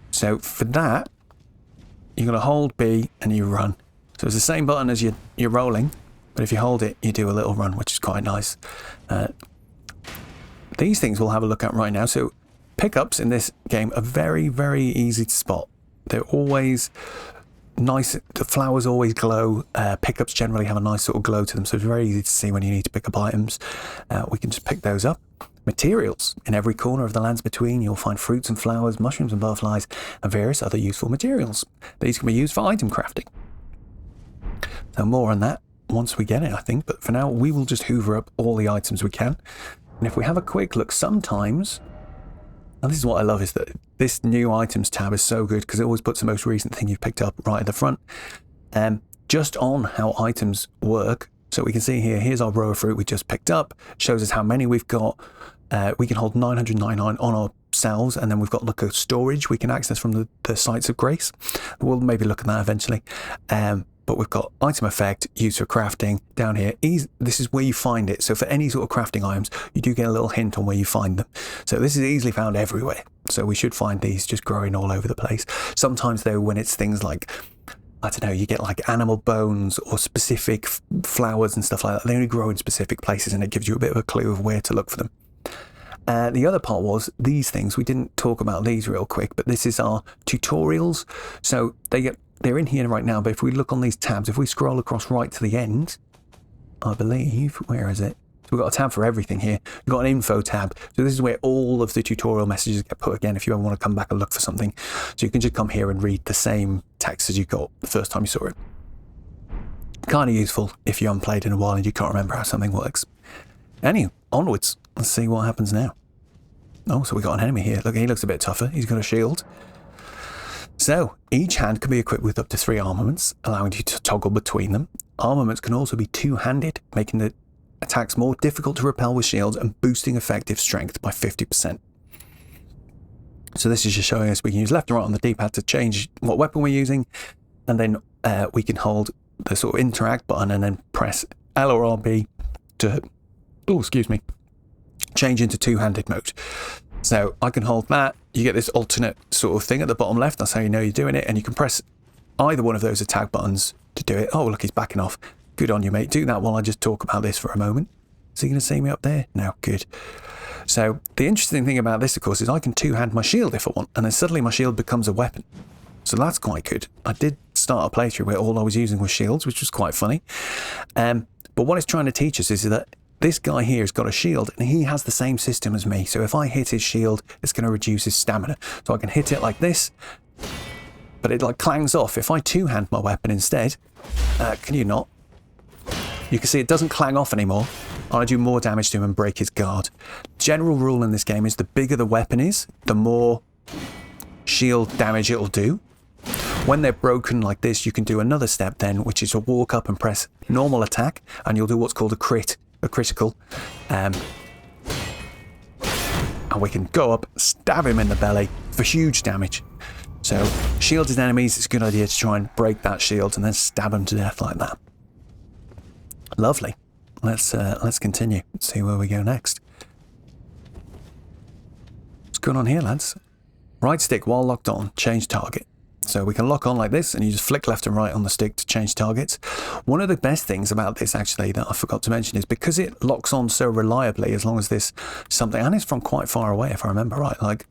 So for that, you're going to hold B and you run. So it's the same button as you're rolling, but if you hold it, you do a little run, which is quite nice. These things we'll have a look at right now. So pickups in this game are very, very easy to spot. They're always nice. The flowers always glow. Pickups generally have a nice sort of glow to them, so it's very easy to see when you need to pick up items. We can just pick those up. Materials. In every corner of the lands between, you'll find fruits and flowers, mushrooms and butterflies, and various other useful materials. These can be used for item crafting. So more on that once we get it, I think. But for now, we will just hoover up all the items we can. And if we have a quick look, sometimes, and this is what I love, is that this new items tab is so good because it always puts the most recent thing you've picked up right at the front. Just on how items work. So we can see here, here's our row of fruit we just picked up. Shows us how many we've got. We can hold 999 on ourselves, and then we've got look at storage we can access from the sites of grace. We'll maybe look at that eventually. But we've got item effect, used for crafting down here. This is where you find it. So for any sort of crafting items, you do get a little hint on where you find them. So this is easily found everywhere. So we should find these just growing all over the place. Sometimes though, when it's things like, I don't know, you get like animal bones or specific flowers and stuff like that. They only grow in specific places, and it gives you a bit of a clue of where to look for them. The other part was these things. We didn't talk about these real quick, but this is our tutorials. So they're in here right now, but if we look on these tabs, if we scroll across right to the end, I believe, where is it? So we've got a tab for everything here. We've got an info tab. So this is where all of the tutorial messages get put again if you ever want to come back and look for something. So you can just come here and read the same text as you got the first time you saw it. Kind of useful if you haven't played in a while and you can't remember how something works. Anyway, onwards. Let's see what happens now. Oh, so we got an enemy here. Look, he looks a bit tougher. He's got a shield. So, each hand can be equipped with up to 3 armaments, allowing you to toggle between them. Armaments can also be two-handed, making the attacks more difficult to repel with shields and boosting effective strength by 50%. So this is just showing us we can use left and right on the D-pad to change what weapon we're using, and then we can hold the sort of interact button and then press L or RB to, oh, excuse me, change into two-handed mode. So I can hold that, you get this alternate sort of thing at the bottom left, that's how you know you're doing it, and you can press either one of those attack buttons to do it. Oh, look, he's backing off. Good on you, mate. Do that while I just talk about this for a moment. Is he going to see me up there? No, good. So the interesting thing about this, of course, is I can two-hand my shield if I want, and then suddenly my shield becomes a weapon. So that's quite good. I did start a playthrough where all I was using was shields, which was quite funny. But what it's trying to teach us is that this guy here has got a shield, and he has the same system as me. So if I hit his shield, it's going to reduce his stamina. So I can hit it like this, but it like clangs off. If I two-hand my weapon instead, can you not? You can see it doesn't clang off anymore. I do more damage to him and break his guard. General rule in this game is the bigger the weapon is, the more shield damage it'll do. When they're broken like this, you can do another step then, which is to walk up and press normal attack, and you'll do what's called a critical. And we can go up, stab him in the belly for huge damage. So shielded enemies, it's a good idea to try and break that shield and then stab them to death like that. Lovely. Let's continue. Let's see where we go next. What's going on here, lads? Right stick while locked on, change target. So we can lock on like this, and you just flick left and right on the stick to change targets. One of the best things about this, actually, that I forgot to mention is because it locks on so reliably, as long as this something, and it's from quite far away, if I remember right. Like,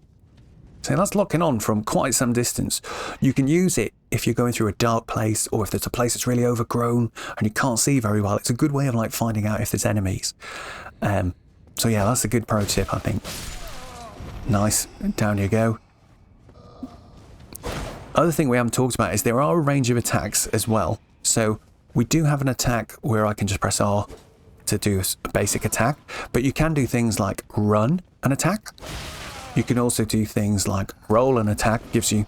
so that's locking on from quite some distance. You can use it if you're going through a dark place, or if there's a place that's really overgrown and you can't see very well. It's a good way of like finding out if there's enemies. So yeah, that's a good pro tip, I think. Nice, down you go. Other thing we haven't talked about is there are a range of attacks as well. So we do have an attack where I can just press R to do a basic attack, but you can do things like run an attack. You can also do things like roll an attack, gives you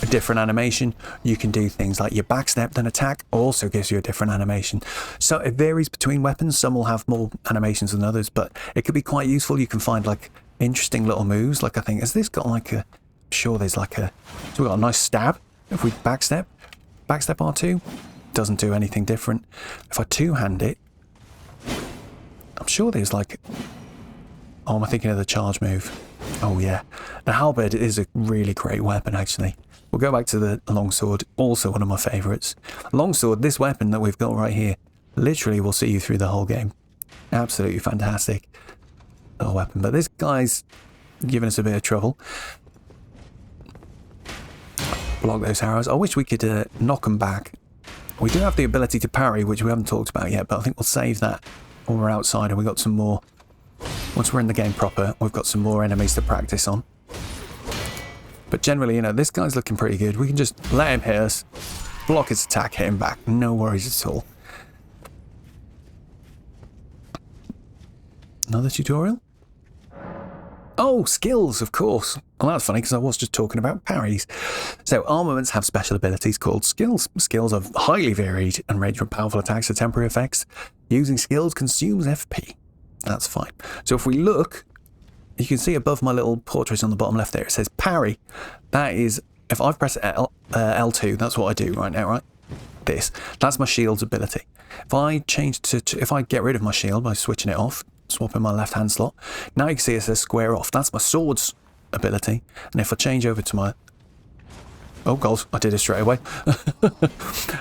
a different animation. You can do things like your backstep an attack, also gives you a different animation. So it varies between weapons. Some will have more animations than others, but it could be quite useful. You can find like interesting little moves. Like I think, has this got like a, I'm sure there's like a, so we've got a nice stab. If we backstep R2, doesn't do anything different. If I two-hand it, I'm sure there's like, oh, am I thinking of the charge move? Oh yeah, the halberd is a really great weapon actually. We'll go back to the longsword, also one of my favourites. Longsword, this weapon that we've got right here, literally will see you through the whole game. Absolutely fantastic little weapon, but this guy's giving us a bit of trouble. Block those arrows. I wish we could knock them back. We do have the ability to parry, which we haven't talked about yet, but I think we'll save that when we're outside and we've got some more. Once we're in the game proper, we've got some more enemies to practice on. But generally, you know, this guy's looking pretty good. We can just let him hit us, block his attack, hit him back. No worries at all. Another tutorial? Oh, skills, of course. Well, that's funny because I was just talking about parries. So armaments have special abilities called skills. Skills are highly varied and range from powerful attacks to temporary effects. Using skills consumes FP. That's fine. So if we look, you can see above my little portrait on the bottom left there, it says parry. That is, if I press L2, that's what I do right now, right? This. That's my shield's ability. If I change to, if I get rid of my shield by switching it off, swapping my left hand slot, now you can see it says square off. That's my sword's ability. And if I change over to my, oh god, I did it straight away.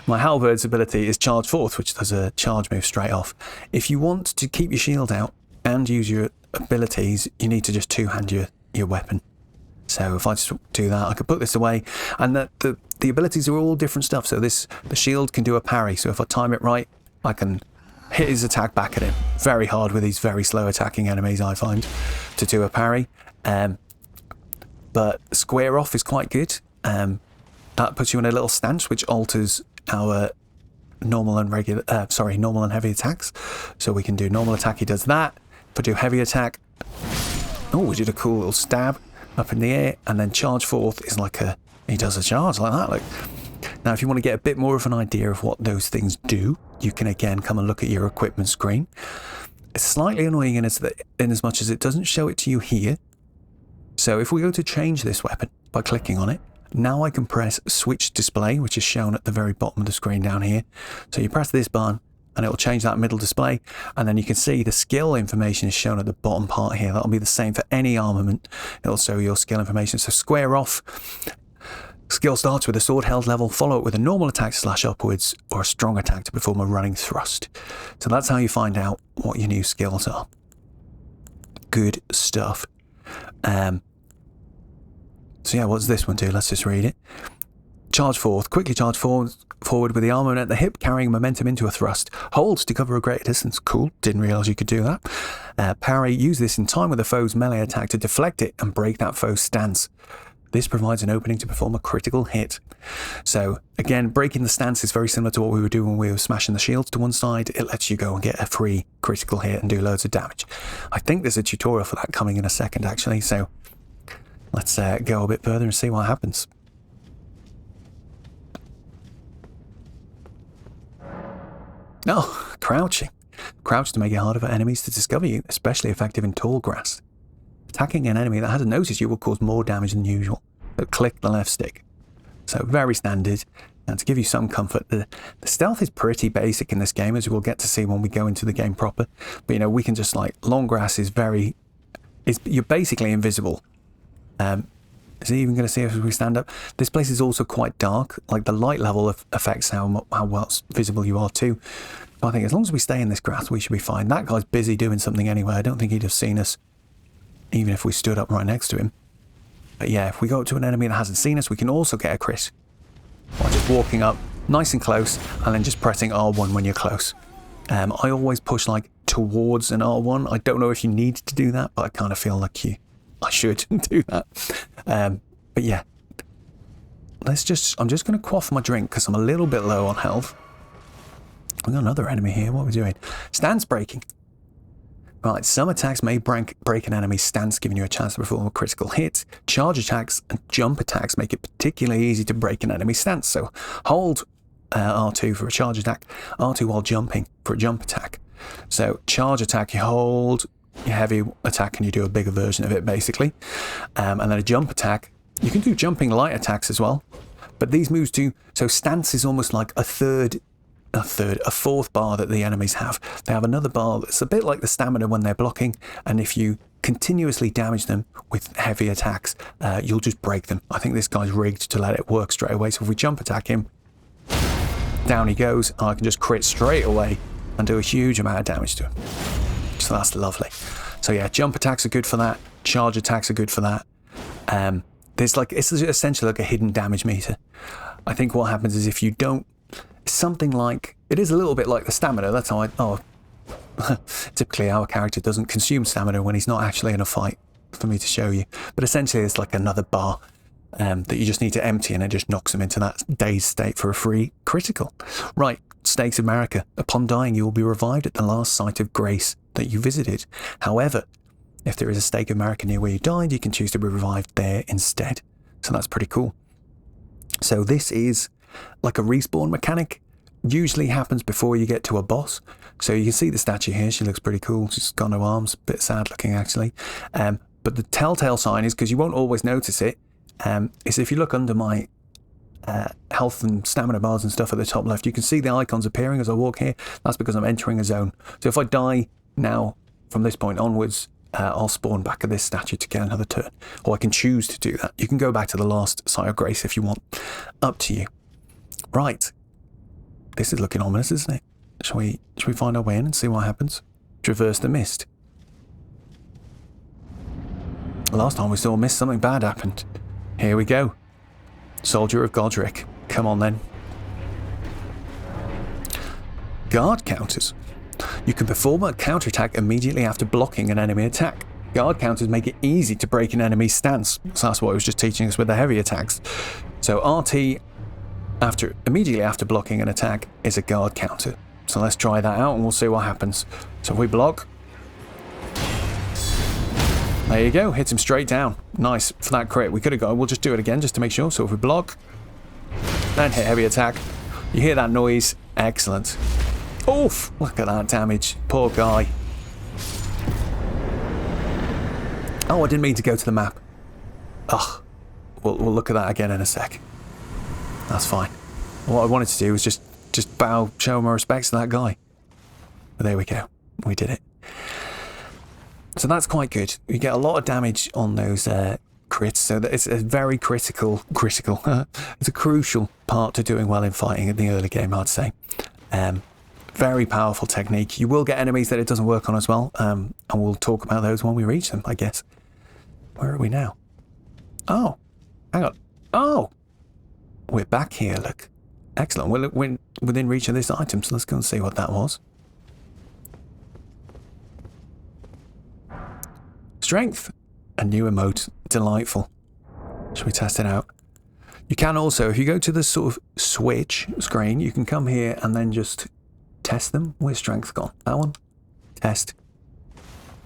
My halberd's ability is charge forth, which does a charge move straight off. If you want to keep your shield out and use your abilities, you need to just two-hand your weapon. So if I just do that, I could put this away, and the abilities are all different stuff. So the shield can do a parry. So if I time it right, I can hit his attack back at him. Very hard with these very slow attacking enemies, I find, to do a parry. But square off is quite good. That puts you in a little stance, which alters our normal and normal and heavy attacks. So we can do normal attack, he does that. If I do heavy attack, oh, we did a cool little stab up in the air, and then charge forth is like he does a charge like that. Like, now, if you want to get a bit more of an idea of what those things do, you can again come and look at your equipment screen. It's slightly annoying in as much as it doesn't show it to you here. So if we go to change this weapon by clicking on it, now I can press switch display, which is shown at the very bottom of the screen down here. So you press this button and it will change that middle display, and then you can see the skill information is shown at the bottom part here. That'll be the same for any armament. It'll show your skill information. So square off, skill starts with a sword held level, follow it with a normal attack to slash upwards or a strong attack to perform a running thrust. So that's how you find out what your new skills are. Good stuff. So yeah, what's this one do? Let's just read it. Charge forth. Quickly charge forward with the armament at the hip, carrying momentum into a thrust. Hold to cover a greater distance. Cool. Didn't realise you could do that. Parry. Use this in time with a foe's melee attack to deflect it and break that foe's stance. This provides an opening to perform a critical hit. So again, breaking the stance is very similar to what we were doing when we were smashing the shields to one side. It lets you go and get a free critical hit and do loads of damage. I think there's a tutorial for that coming in a second, actually. So let's go a bit further and see what happens. Oh, crouching. Crouch to make it harder for enemies to discover you, especially effective in tall grass. Attacking an enemy that hasn't noticed you will cause more damage than usual. But click the left stick. So very standard. And to give you some comfort, the stealth is pretty basic in this game, as we'll get to see when we go into the game proper. But you know, we can just like, long grass is you're basically invisible. Is he even going to see us as we stand up? This place is also quite dark. Like the light level affects how well visible you are too. But I think as long as we stay in this grass, we should be fine. That guy's busy doing something anyway. I don't think he'd have seen us, even if we stood up right next to him. But yeah, if we go up to an enemy that hasn't seen us, we can also get a crit. By just walking up nice and close, and then just pressing R1 when you're close. I always push like towards an R1. I don't know if you need to do that, but I kind of feel like I should do that. But yeah, I'm just going to quaff my drink because I'm a little bit low on health. We've got another enemy here. What are we doing? Stance breaking. Right, some attacks may break an enemy's stance, giving you a chance to perform a critical hit. Charge attacks and jump attacks make it particularly easy to break an enemy's stance. So hold R2 for a charge attack, R2 while jumping for a jump attack. So charge attack, you hold your heavy attack and you do a bigger version of it basically. And then a jump attack, you can do jumping light attacks as well. But these moves do, so stance is almost like a fourth bar that the enemies have. They have another bar that's a bit like the stamina when they're blocking, and if you continuously damage them with heavy attacks, you'll just break them. I think this guy's rigged to let it work straight away, so if we jump attack him, down he goes, and I can just crit straight away and do a huge amount of damage to him. So that's lovely. So yeah, jump attacks are good for that, charge attacks are good for that. It's essentially like a hidden damage meter. I think what happens is if you don't, something like, it is a little bit like the stamina, that's how typically our character doesn't consume stamina when he's not actually in a fight for me to show you, but essentially it's like another bar that you just need to empty, and it just knocks them into that dazed state for a free critical. Right, Stakes America. Upon dying you will be revived at the last site of grace that you visited. However, if there is a Stake of America near where you died, you can choose to be revived there instead. So that's pretty cool. So this is like a respawn mechanic. Usually happens before you get to a boss. So you can see the statue here. She looks pretty cool. She's got no arms. A bit sad looking actually. But the telltale sign is, because you won't always notice it, is if you look under my health and stamina bars and stuff at the top left, you can see the icons appearing as I walk here. That's because I'm entering a zone. So if I die now from this point onwards, I'll spawn back at this statue to get another turn. Or I can choose to do that. You can go back to the last site of grace if you want. Up to you. Right. This is looking ominous, isn't it? Shall we find our way in and see what happens? Traverse the mist. Last time we saw mist, something bad happened. Here we go. Soldier of Godric. Come on then. Guard counters. You can perform a counterattack immediately after blocking an enemy attack. Guard counters make it easy to break an enemy's stance. So that's what it was just teaching us with the heavy attacks. So RT immediately after blocking an attack is a guard counter. So let's try that out and we'll see what happens. So if we block, there you go, hits him straight down. Nice for that crit. We could have got, we'll just do it again just to make sure. So if we block, then hit heavy attack. You hear that noise? Excellent. Oof, look at that damage. Poor guy. Oh, I didn't mean to go to the map. Ugh. We'll look at that again in a sec. That's fine. What I wanted to do was just bow, show my respects to that guy. But there we go. We did it. So that's quite good. You get a lot of damage on those crits, so that it's a very critical, it's a crucial part to doing well in fighting in the early game, I'd say. Very powerful technique. You will get enemies that it doesn't work on as well, and we'll talk about those when we reach them, I guess. Where are we now? Oh, hang on. Oh, we're back here, look. Excellent. We're within reach of this item, so let's go and see what that was. Strength. A new emote. Delightful. Shall we test it out? You can also, if you go to the sort of switch screen, you can come here and then just test them. Where's strength gone? That one? Test.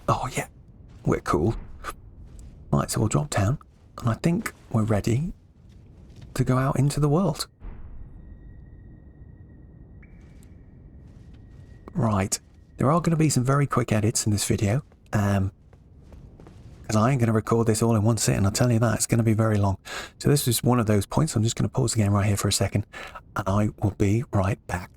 Oh, yeah. We're cool. Right, so we'll drop down. And I think we're ready to go out into the world. Right. There are going to be some very quick edits in this video. Because I ain't going to record this all in one sitting, I'll tell you that. It's going to be very long. So this is one of those points. I'm just going to pause the game right here for a second. And I will be right back.